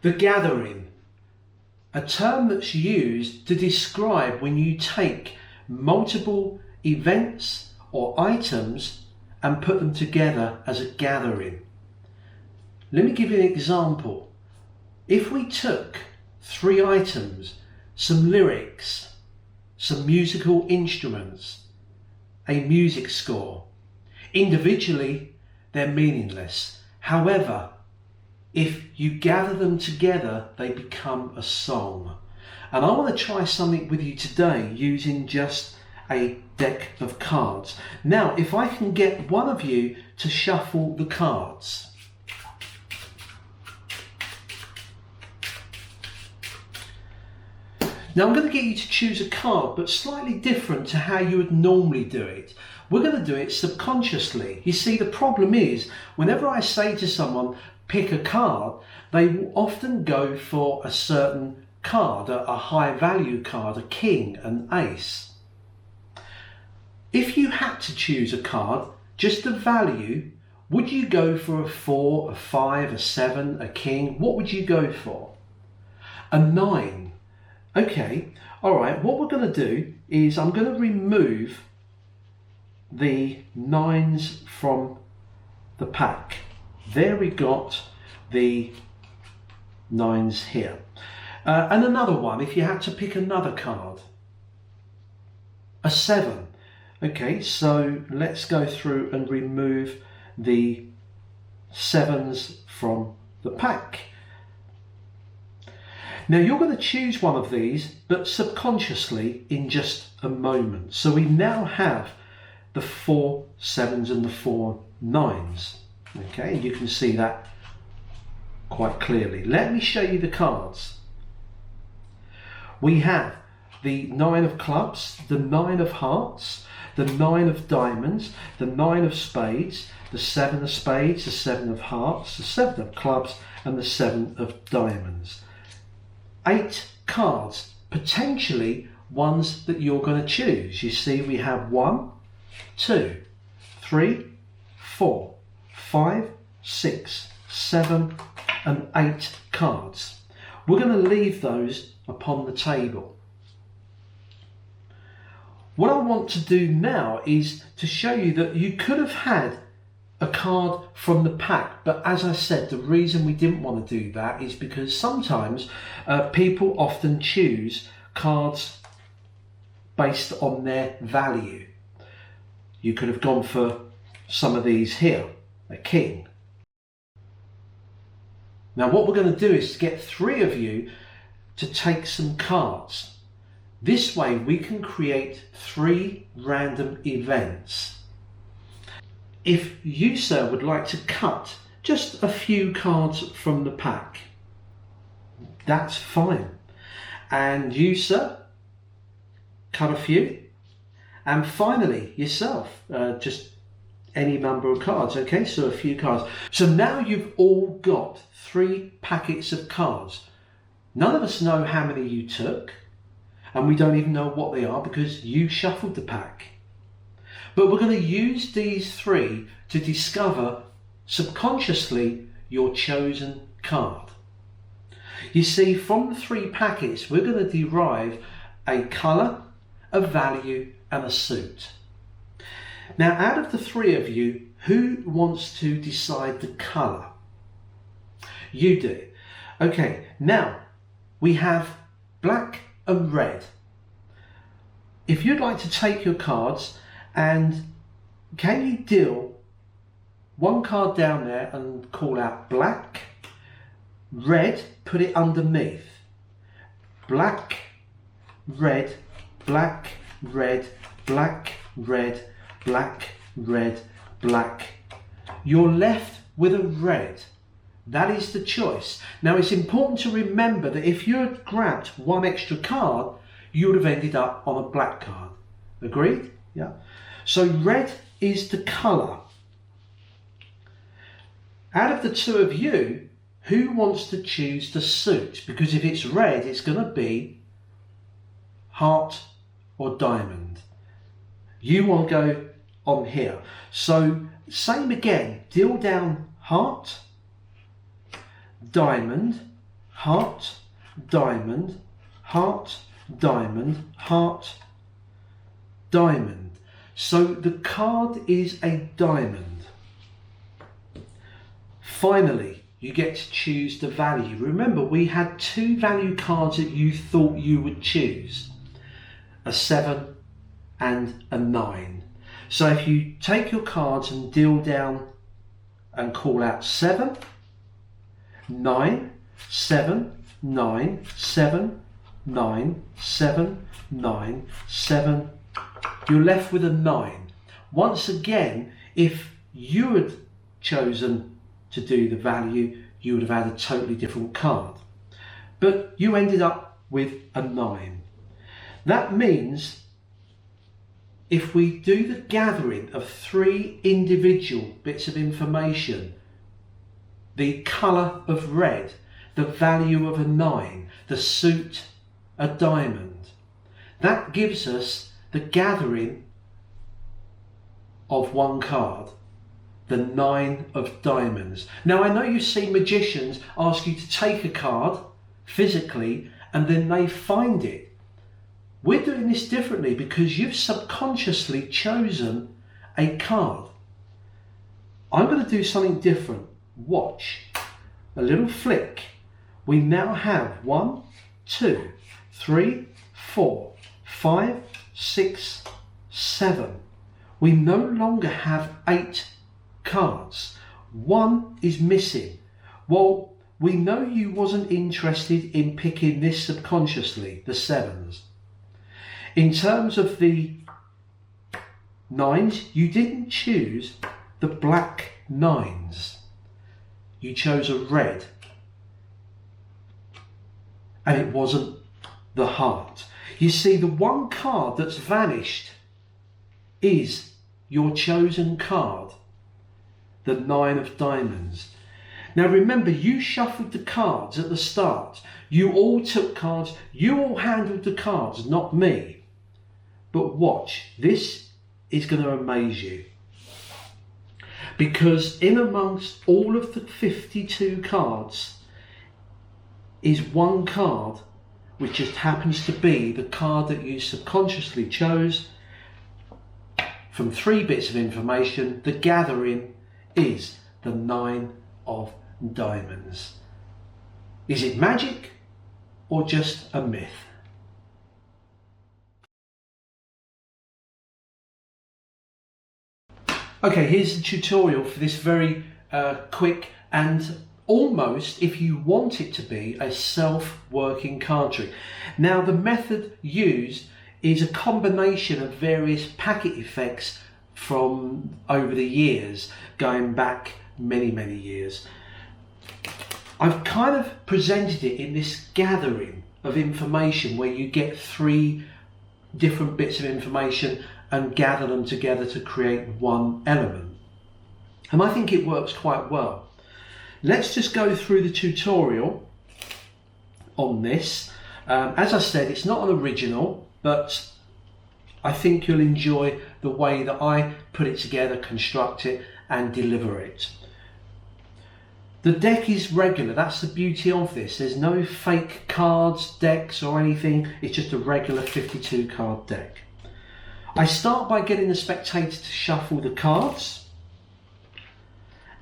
The gathering, a term that's used to describe when you take multiple events or items and put them together as a gathering. Let me give you an example. If we took 3 items, some lyrics, some musical instruments, a music score, individually they're meaningless. However, if you gather them together, they become a song. And I want to try something with you today using just a deck of cards. Now, if I can get one of you to shuffle the cards. Now I'm going to get you to choose a card, but slightly different to how you would normally do it. We're going to do it subconsciously. You see, the problem is, whenever I say to someone, pick a card, they will often go for a certain card, a high value card, a king, an ace. If you had to choose a card, just a value, would you go for a 4, a 5, a 7, a king? What would you go for? A 9. Okay, all right, what we're going to do is I'm going to remove the 9s from the pack. There we got the 9s here. And another one, if you had to pick another card, a 7. Okay, so let's go through and remove the 7s from the pack. Now you're going to choose one of these, but subconsciously in just a moment. So we now have the 4 7s and the 4 9s. Okay, you can see that quite clearly. Let me show you the cards. We have the 9 of clubs, the 9 of hearts, the 9 of diamonds, the 9 of spades, the 7 of spades, the 7 of hearts, the 7 of clubs, and the 7 of diamonds. 8 cards, potentially ones that you're going to choose. You see, we have 1, 2, 3, 4, 5, 6, 7, and 8 cards. We're going to leave those upon the table. What I want to do now is to show you that you could have had a card from the pack, but as I said, the reason we didn't want to do that is because sometimes people often choose cards based on their value. You could have gone for some of these here, a king. Now what we're going to do is to get 3 of you to take some cards. This way we can create 3 random events. If you, sir, would like to cut just a few cards from the pack, that's fine. And you, sir, cut a few. And finally, yourself, just any number of cards, okay? So a few cards. So now you've all got 3 packets of cards. None of us know how many you took, and we don't even know what they are because you shuffled the pack. But we're going to use these 3 to discover subconsciously your chosen card. You see, from the 3 packets, we're going to derive a colour, a value, and a suit. Now, out of the 3 of you, who wants to decide the colour? You do. Okay, now we have black and red. If you'd like to take your cards, and can you deal 1 card down there and call out black, red, put it underneath, black, red, black, red, black, red, black, red, black. You're left with a red. That is the choice. Now it's important to remember that if you had grabbed 1 extra card, you would have ended up on a black card. Agreed? Yeah. So red is the colour. Out of the 2 of you, who wants to choose the suit? Because if it's red, it's going to be heart or diamond. You want to go on here. So same again, deal down heart, diamond, heart, diamond, heart, diamond, heart, diamond. So the card is a diamond. Finally, you get to choose the value. Remember, we had 2 value cards that you thought you would choose, a 7 and a 9. So if you take your cards and deal down and call out 7, 9, 7, 9, 7, 9, 7, 9, 7, you're left with a 9. Once again, if you had chosen to do the value, you would have had a totally different card. But you ended up with a 9. That means if we do the gathering of 3 individual bits of information, the colour of red, the value of a 9, the suit a diamond, that gives us the gathering of 1 card, the 9 of diamonds. Now I know you've seen magicians ask you to take a card physically and then they find it. We're doing this differently because you've subconsciously chosen a card. I'm going to do something different. Watch. A little flick. We now have 1, 2, 3, 4, 5, 6, 7. We no longer have 8 cards. 1 is missing. Well, we know you wasn't interested in picking this subconsciously, the 7s. In terms of the 9s, you didn't choose the black 9s. You chose a red. And it wasn't the heart. You see, the 1 card that's vanished is your chosen card, the 9 of diamonds. Now remember, you shuffled the cards at the start. You all took cards, you all handled the cards, not me. But watch, this is going to amaze you. Because in amongst all of the 52 cards is 1 card which just happens to be the card that you subconsciously chose from 3 bits of information. The gathering is the 9 of diamonds. Is it magic or just a myth? Okay, here's the tutorial for this very quick and almost, if you want it to be, a self-working card trick. Now the method used is a combination of various packet effects from over the years, going back many years. I've kind of presented it in this gathering of information where you get 3 different bits of information and gather them together to create 1 element. And I think it works quite well. Let's just go through the tutorial on this. As I said, it's not an original, but I think you'll enjoy the way that I put it together, construct it and deliver it. The deck is regular, that's the beauty of this. There's no fake cards, decks or anything. It's just a regular 52 card deck. I start by getting the spectator to shuffle the cards,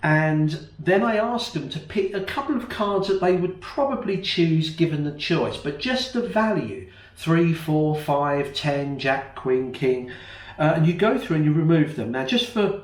and then I ask them to pick a couple of cards that they would probably choose given the choice, but just the value, 3, 4, 5, 10, Jack, Queen, King, and you go through and you remove them. Now just for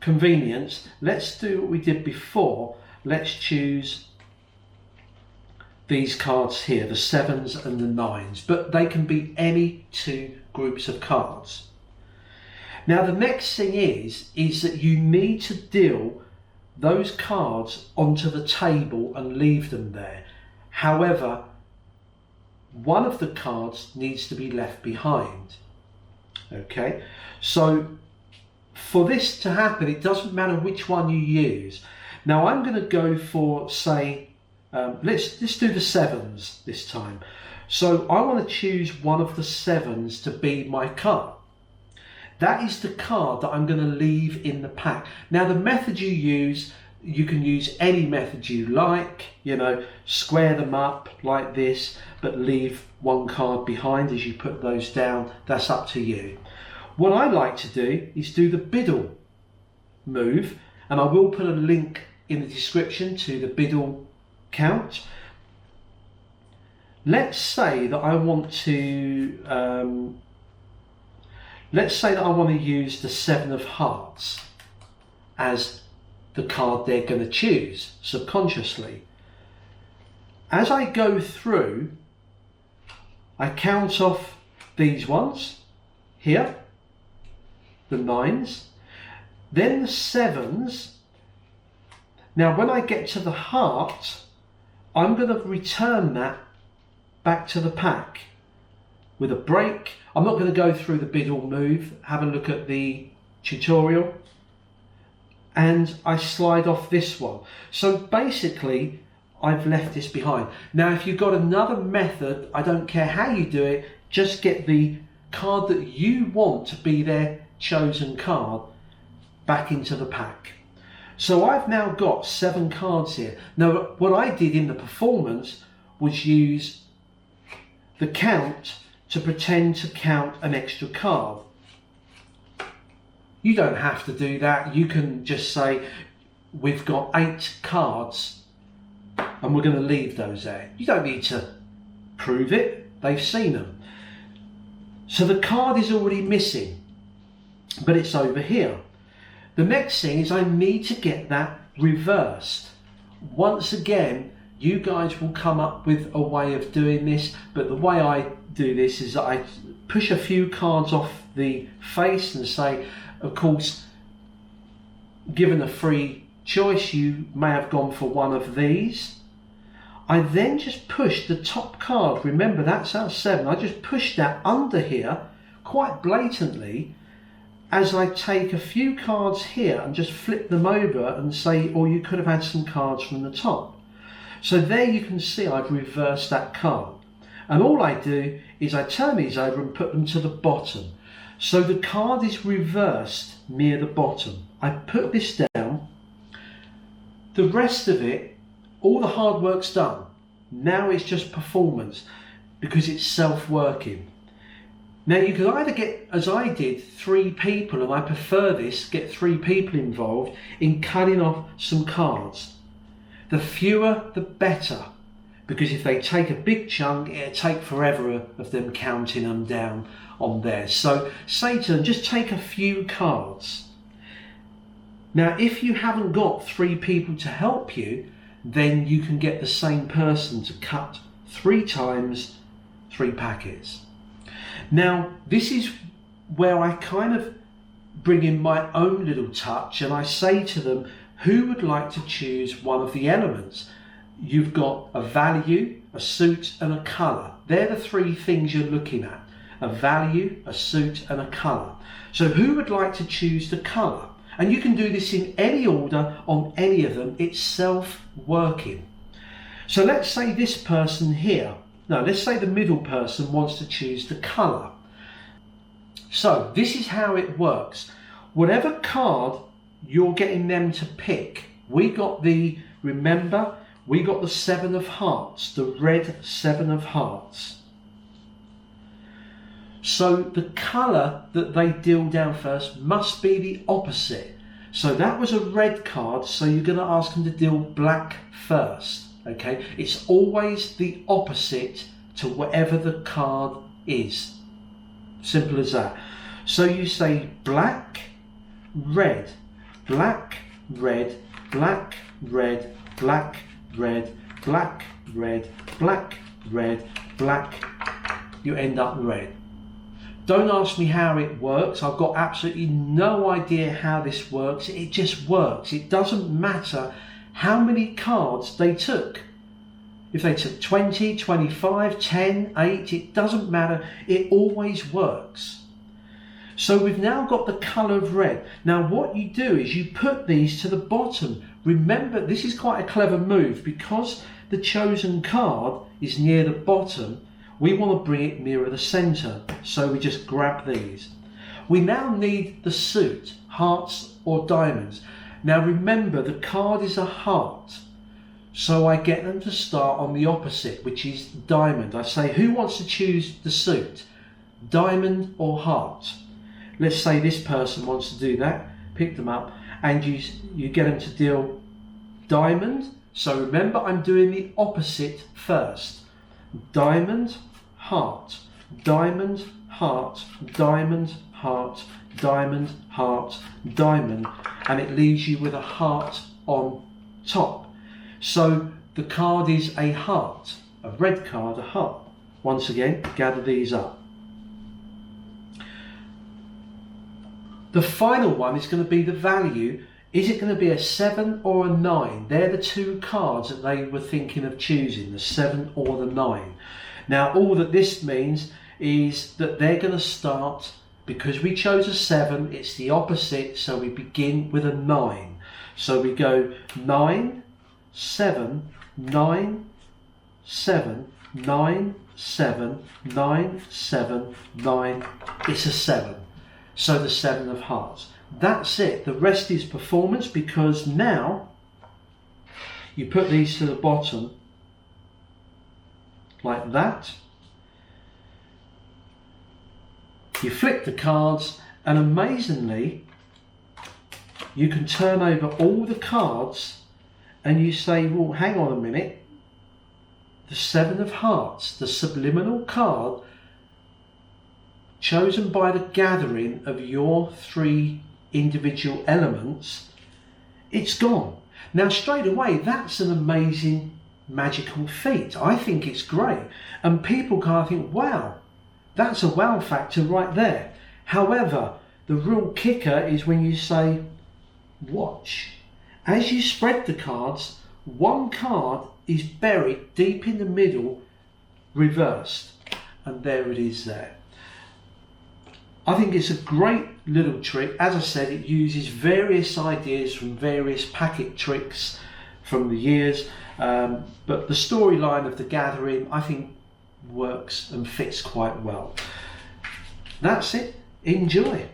convenience, let's do what we did before. Let's choose these cards here, the 7s and the 9s, but they can be any 2 groups of cards. Now the next thing is that you need to deal those cards onto the table and leave them there. However, one of the cards needs to be left behind. Okay, so for this to happen, it doesn't matter which one you use. Now I'm going to go for, say, let's do the 7s this time. So I want to choose one of the 7s to be my card. That is the card that I'm going to leave in the pack. Now the method you use, you can use any method you like, you know, square them up like this, but leave one card behind as you put those down. That's up to you. What I like to do is do the biddle move, and I will put a link in the description to the biddle count. Let's say that I want to use the 7 of hearts as the card they're going to choose subconsciously. As I go through, I count off these ones here, the 9s, then the 7s. Now when I get to the heart, I'm going to return that back to the pack with a break. I'm not going to go through the biddle move. Have a look at the tutorial. And I slide off this one. So basically, I've left this behind. Now, if you've got another method, I don't care how you do it, just get the card that you want to be their chosen card back into the pack. So I've now got 7 cards here. Now, what I did in the performance was use the count to pretend to count an extra card. You don't have to do that. You can just say, we've got 8 cards and we're going to leave those there. You don't need to prove it. They've seen them. So the card is already missing, but it's over here. The next thing is I need to get that reversed. Once again, you guys will come up with a way of doing this, but the way I do this is that I push a few cards off the face and say, of course, given a free choice, you may have gone for one of these. I then just push the top card. Remember, that's our 7. I just push that under here quite blatantly as I take a few cards here and just flip them over and say, or you could have had some cards from the top. So there you can see I've reversed that card. And all I do is I turn these over and put them to the bottom. So the card is reversed near the bottom. I put this down. The rest of it, all the hard work's done. Now it's just performance because it's self-working. Now you can either get, as I did, 3 people, and I prefer this, get 3 people involved in cutting off some cards. The fewer the better, because if they take a big chunk, it'll take forever of them counting them down on there. So say to them, just take a few cards. Now if you haven't got 3 people to help you, then you can get the same person to cut 3 times 3 packets. Now this is where I kind of bring in my own little touch, and I say to them, who would like to choose one of the elements? You've got a value, a suit and a colour. They're the 3 things you're looking at. A value, a suit and a colour. So who would like to choose the colour? And you can do this in any order on any of them. It's self-working. So let's say this person here, no, let's say the middle person wants to choose the colour. So this is how it works. Whatever card you're getting them to pick, remember, we got the 7 of hearts, the red 7 of hearts. So the colour that they deal down first must be the opposite. So that was a red card, so you're going to ask them to deal black first. Okay, it's always the opposite to whatever the card is. Simple as that. So you say black, red, black, red, black, red, black, red, black, red, black, red, black. You end up red. Don't ask me how it works. I've got absolutely no idea how this works. It just works. It doesn't matter how many cards they took. If they took 20, 25, 10, 8, it doesn't matter. It always works. So we've now got the colour of red. Now what you do is you put these to the bottom. Remember, this is quite a clever move because the chosen card is near the bottom. We want to bring it nearer the centre. So we just grab these. We now need the suit, hearts or diamonds. Now remember, the card is a heart, so I get them to start on the opposite, which is diamond. I say, who wants to choose the suit, diamond or heart? Let's say this person wants to do that. Pick them up, and you get them to deal diamond. So remember, I'm doing the opposite first. Diamond, heart, diamond, heart, diamond, heart, diamond, heart, diamond, and it leaves you with a heart on top. So the card is a heart, a red card, a heart. Once again, gather these up. The final one is going to be the value. Is it going to be a 7 or a 9? They're the two cards that they were thinking of choosing, the 7 or the 9. Now all that this means is that they're going to start, because we chose a 7, it's the opposite, so we begin with a 9. So we go 9, 7, 9, 7, 9, 7, 9, 7, 9. It's a 7. So the 7 of hearts. That's it. The rest is performance, because now you put these to the bottom like that. You flip the cards, and amazingly you can turn over all the cards and you say, well, hang on a minute, the 7 of hearts, the subliminal card chosen by the gathering of your 3 individual elements, it's gone. Now straight away, that's an amazing magical feat. I think it's great, and people kind of think, wow, that's a wow factor right there. However, the real kicker is when you say, watch. As you spread the cards, one card is buried deep in the middle, reversed, and there it is there. I think it's a great little trick. As I said, it uses various ideas from various packet tricks from the years, but the storyline of the gathering, I think, works and fits quite well. That's it. Enjoy.